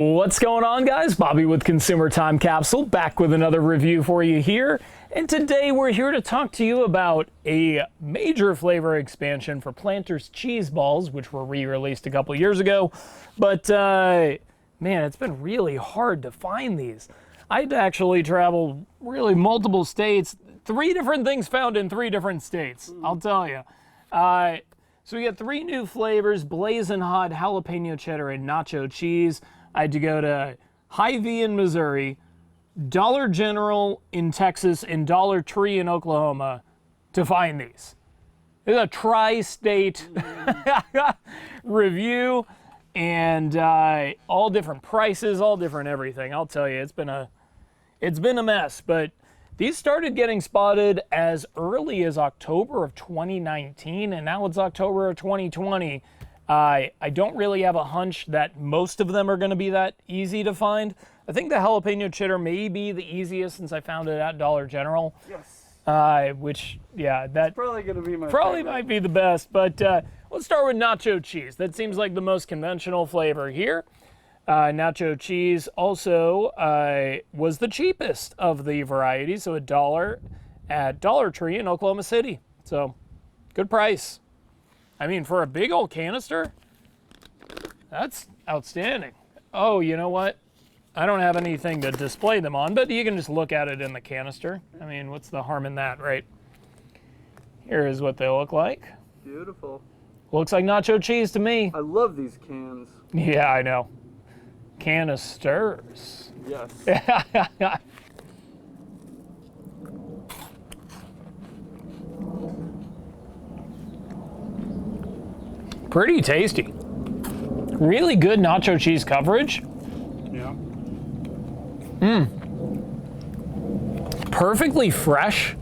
What's going on, guys? Bobby with Consumer Time Capsule, back with another review for you here. And today we're here to talk to you about a major flavor expansion for Planters Cheez Balls, which were re-released a couple years ago. But man, it's been really hard to find these. I'd actually traveled really multiple states, 3 different things found in 3 different states, I'll tell you. So we got 3 new flavors: Blazin Hot, Jalapeno Cheddar, and Nacho Cheez. I had to go to Hy-Vee in Missouri, Dollar General in Texas, and Dollar Tree in Oklahoma to find these. It's a tri-state review, and all different prices, all different everything. I'll tell you, it's been a mess, but these started getting spotted as early as October of 2019, and now it's October of 2020. I don't really have a hunch that most of them are going to be that easy to find. I think the jalapeno cheddar may be the easiest since I found it at Dollar General. Yes. Which, yeah, that's probably going to be my probably favorite. Might be the best. But let's start with Nacho Cheez. That seems like the most conventional flavor here. Nacho Cheez also was the cheapest of the varieties, so $1 at Dollar Tree in Oklahoma City. So, good price. I mean, for a big old canister, that's outstanding. Oh, you know what? I don't have anything to display them on, but you can just look at it in the canister. I mean, what's the harm in that, right? Here is what they look like. Beautiful. Looks like Nacho Cheez to me. I love these cans. Yeah, I know. Canisters. Yes. Pretty tasty. Really good nacho cheese coverage. Yeah. Perfectly fresh.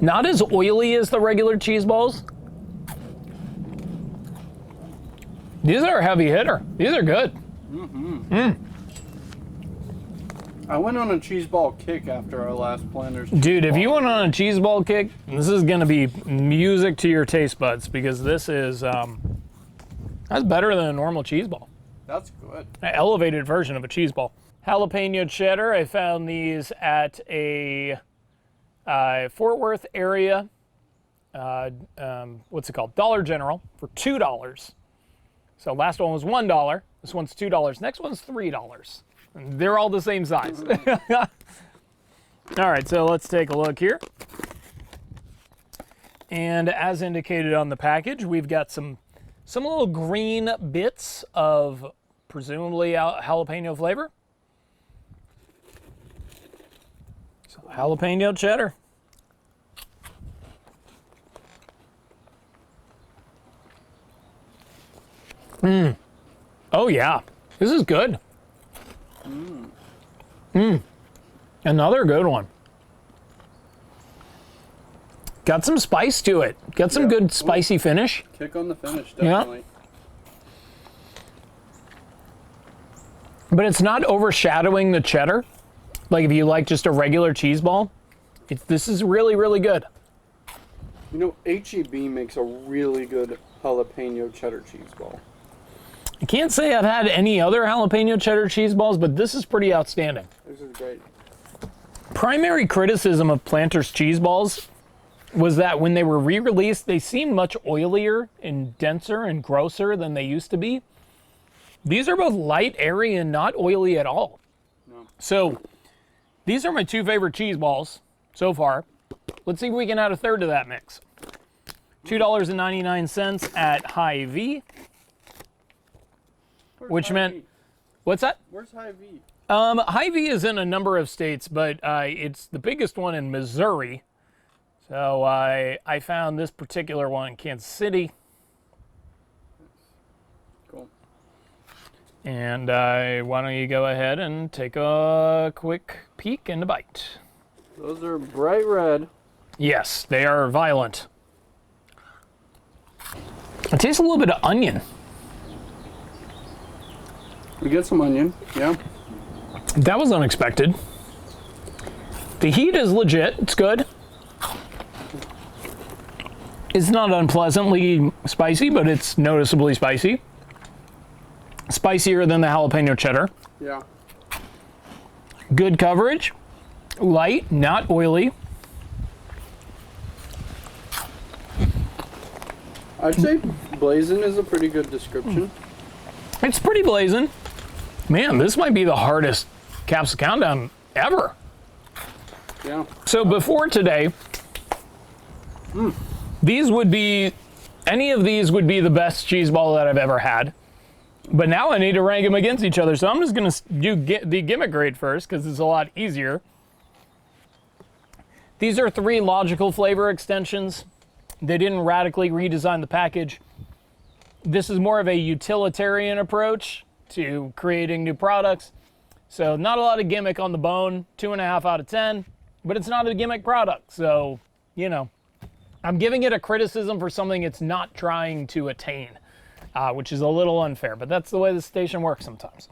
Not as oily as the regular cheese balls. These are a heavy hitter. These are good. I went on a cheese ball kick after our last Planters. Dude, if you went on a cheese ball kick, this is going to be music to your taste buds, because this is that's better than a normal cheese ball. That's good. An elevated version of a cheese ball. Jalapeno cheddar, I found these at a Fort Worth area, what's it called? Dollar General for $2. So last one was $1. This one's $2. Next one's $3. And they're all the same size. All right, so let's take a look here. And as indicated on the package, we've got some little green bits of presumably jalapeno flavor. So jalapeno cheddar. Oh yeah, this is good. Another good one. Got some spice to it. Got some good spicy finish. Kick on the finish, definitely. But it's not overshadowing the cheddar. Like if you like just a regular cheese ball, this is really, really good. You know, H-E-B makes a really good jalapeno cheddar cheese ball. I can't say I've had any other jalapeno cheddar cheese balls, but this is pretty outstanding. This is great. Primary criticism of Planters Cheez Balls was that when they were re-released, they seemed much oilier and denser and grosser than they used to be. These are both light, airy, and not oily at all. No. So these are my 2 favorite cheese balls so far. Let's see if we can add a third to that mix. $2.99 at Hy-Vee. Which meant, what's that? Where's Hy-Vee? Hy-Vee is in a number of states, but it's the biggest one in Missouri. So I found this particular one in Kansas City. Cool. And why don't you go ahead and take a quick peek and a bite. Those are bright red. Yes, they are violent. It tastes a little bit of onion. We get some onion, yeah. That was unexpected. The heat is legit, it's good. It's not unpleasantly spicy, but it's noticeably spicy. Spicier than the jalapeno cheddar. Yeah. Good coverage. Light, not oily. I'd say Blazin is a pretty good description. It's pretty blazing. Man, this might be the hardest capsule countdown ever. Yeah. So before today, these would be, any of these would be the best cheese ball that I've ever had. But now I need to rank them against each other. So I'm just going to do the gimmick grade first because it's a lot easier. These are 3 logical flavor extensions. They didn't radically redesign the package. This is more of a utilitarian approach to creating new products. So not a lot of gimmick on the bone, 2.5 out of 10, but it's not a gimmick product. So, you know, I'm giving it a criticism for something it's not trying to attain, which is a little unfair, but that's the way the station works sometimes.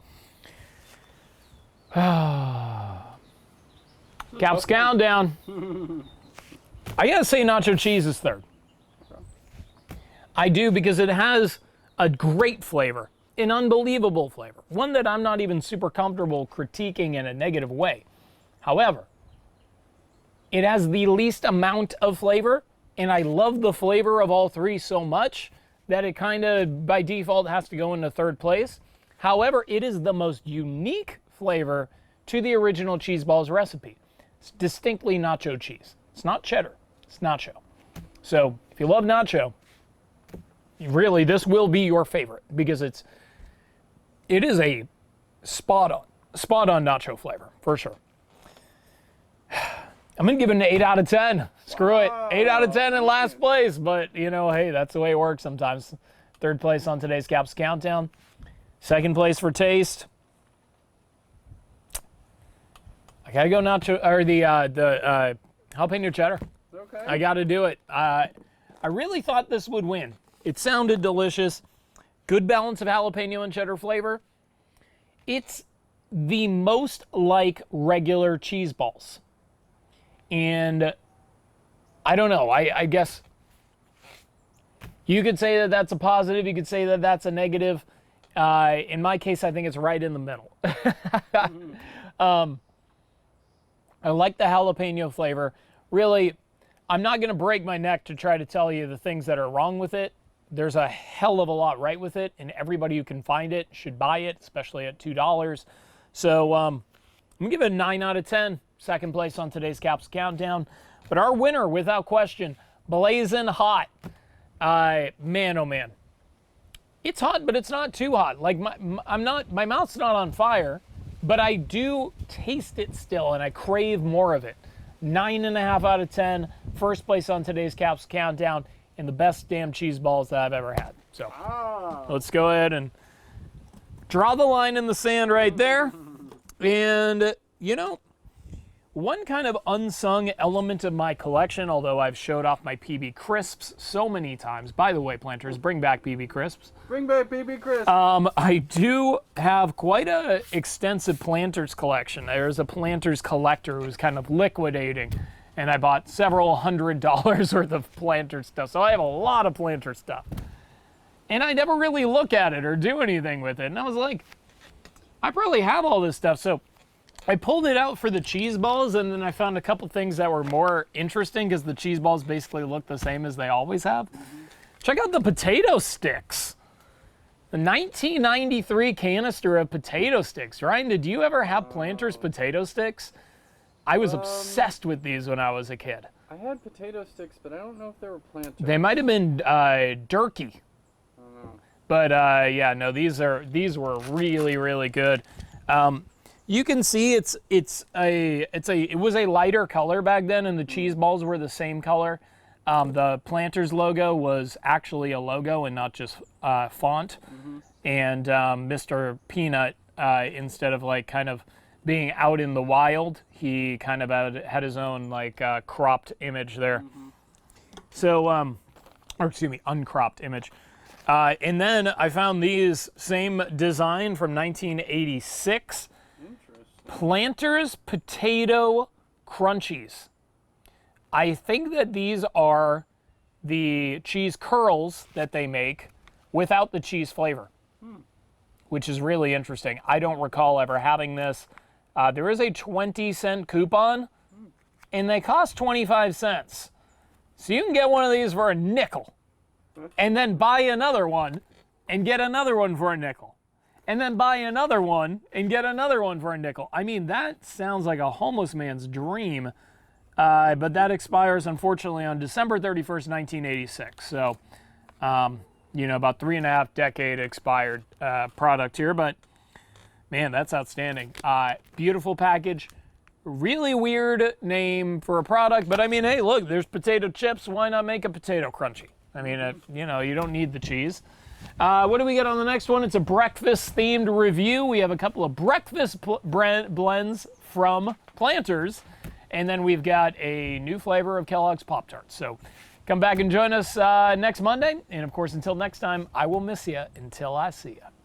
Caps countdown. I gotta say Nacho Cheez is third. I do, because it has a great flavor, an unbelievable flavor, one that I'm not even super comfortable critiquing in a negative way. However, it has the least amount of flavor, and I love the flavor of all 3 so much that it kind of, by default, has to go into third place. However, it is the most unique flavor to the original Cheez Balls recipe. It's distinctly nacho cheese. It's not cheddar, it's nacho. So if you love nacho, really, this will be your favorite because it is a spot on nacho flavor for sure. I'm gonna give it an 8 out of 10. Screw it, 8 out of 10 in last place. But you know, hey, that's the way it works sometimes. Third place on today's Caps Countdown. Second place for taste. I gotta go nacho or the jalapeno cheddar. Okay. I gotta do it. I really thought this would win. It sounded delicious. Good balance of jalapeno and cheddar flavor. It's the most like regular cheese balls. And I don't know, I guess you could say that that's a positive, you could say that that's a negative. In my case, I think it's right in the middle. I like the jalapeno flavor. Really, I'm not going to break my neck to try to tell you the things that are wrong with it. There's a hell of a lot right with it, and everybody who can find it should buy it, especially at $2. So I'm going to give it a 9 out of 10. Second place on today's Caps Countdown. But our winner, without question, Blazin Hot. Man, oh man. It's hot, but it's not too hot. Like, my mouth's not on fire, but I do taste it still, and I crave more of it. 9.5 out of 10. First place on today's Caps Countdown, and the best damn cheese balls that I've ever had. So let's go ahead and draw the line in the sand right there. And, you know, one kind of unsung element of my collection, although I've showed off my PB Crisps so many times. By the way, Planters, bring back PB Crisps. Bring back PB Crisps. I do have quite a extensive Planters collection. There's a Planters collector who's kind of liquidating, and I bought several $100s worth of Planters stuff. So I have a lot of Planters stuff. And I never really look at it or do anything with it. And I was like, I probably have all this stuff. So I pulled it out for the cheese balls, and then I found a couple things that were more interesting because the cheese balls basically look the same as they always have. Check out the potato sticks. The 1993 canister of potato sticks. Ryan, did you ever have Planters potato sticks? I was obsessed with these when I was a kid. I had potato sticks, but I don't know if they were Planters. They might have been Durkee. But yeah, no, these were really, really good. You can see it was a lighter color back then, and the cheese balls were the same color. The Planters logo was actually a logo and not just font. And Mr. Peanut, instead of like kind of being out in the wild, he kind of had his own like cropped image there. So, or excuse me, uncropped image. And then I found these same design from 1986. Planters Potato Crunchies. I think that these are the cheese curls that they make without the cheese flavor. which is really interesting. I don't recall ever having this. There is a 20-cent coupon, and they cost 25 cents. So you can get one of these for a nickel, and then buy another one and get another one for a nickel, and then buy another one and get another one for a nickel. I mean, that sounds like a homeless man's dream, but that expires, unfortunately, on December 31st, 1986. So, you know, about 3.5 decade expired product here, but man, that's outstanding. Beautiful package. Really weird name for a product, but I mean, hey, look, there's potato chips. Why not make a potato crunchy? I mean, you know, you don't need the cheese. What do we get on the next one? It's a breakfast-themed review. We have a couple of breakfast blends from Planters, and then we've got a new flavor of Kellogg's Pop-Tarts. So come back and join us next Monday. And, of course, until next time, I will miss you until I see you.